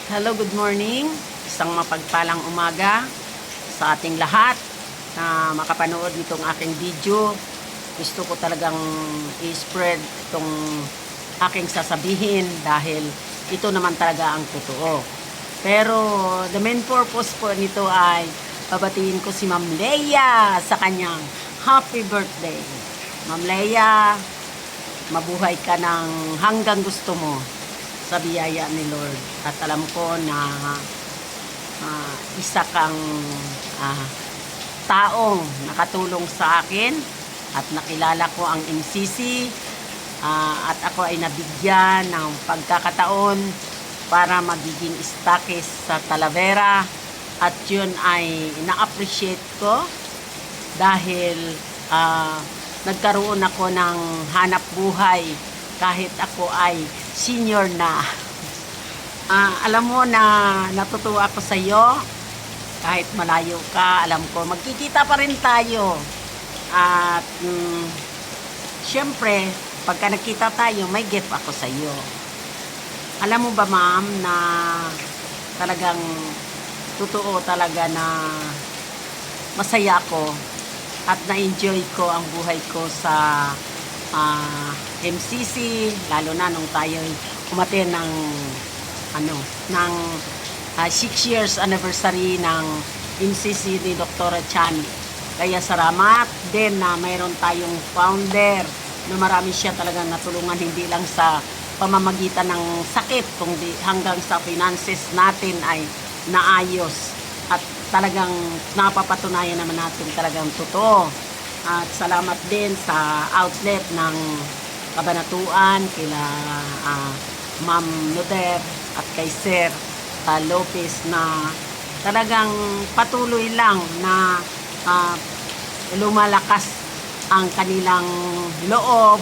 Hello, good morning. Isang mapagpalang umaga sa ating lahat na makapanood nitong aking video. Gusto ko talagang i-spread itong aking sasabihin dahil ito naman talaga ang totoo. Pero the main purpose po nito ay babatiin ko si Ma'am Leia sa kanyang happy birthday. Ma'am Leia, mabuhay ka ng hanggang gusto mo sa biyaya ni Lord. At alam ko na isa kang taong nakatulong sa akin at nakilala ko ang MCC at ako ay nabigyan ng pagkakataon para magiging stakis sa Talavera at yun ay na-appreciate ko dahil nagkaroon ako ng hanap buhay kahit ako ay senior na. Alam mo na natutuwa ako sa iyo kahit malayo ka. Alam ko magkikita pa rin tayo at syempre pagka nagkita tayo may gift ako sa iyo. Alam mo ba ma'am na talagang totoo talaga na masaya ako at na-enjoy ko ang buhay ko sa MCC, lalo na nung tayo umaten ng 6 years anniversary ng MCC ni Dr. Chan. Kaya salamat din na mayroon tayong founder na marami siya talagang natulungan, hindi lang sa pamamagitan ng sakit kundi hanggang sa finances natin ay naayos at talagang napapatunayan naman natin talagang totoo. At salamat din sa outlet ng Kabanatuan kila Ma'am Noder at kay Sir Lopez na talagang patuloy lang na lumalakas ang kanilang loob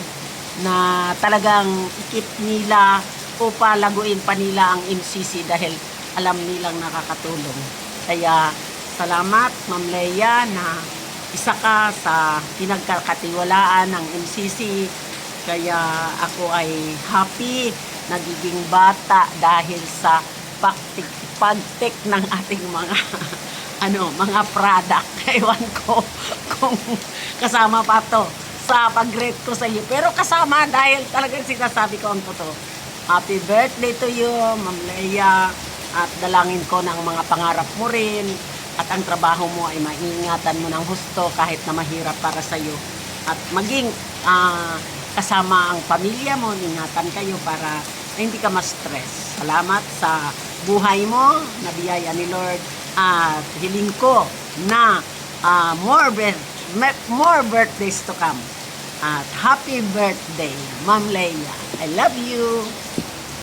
na talagang ikip nila o palaguin pa nila ang MCC dahil alam nilang nakakatulong. Kaya salamat Ma'am Leia na isa ka sa pinagkakatiwalaan ng MCC. Kaya ako ay happy nagiging bata dahil sa pagtik ng ating mga mga product. Ewan ko kung kasama pa to sa pag-rate ko sa iyo. Pero kasama dahil talagang sinasabi ko ang totoo. Happy birthday to you, Ma'am Leia. At dalangin ko ng mga pangarap mo rin. At ang trabaho mo ay maingatan mo ng husto kahit na mahirap para sa iyo. At maging kasama ang pamilya mo, ingatan kayo para hindi ka ma-stress. Salamat sa buhay mo, na biyaya ni Lord. At hiling ko na more birthdays to come. At happy birthday, Ma'am Leia. I love you.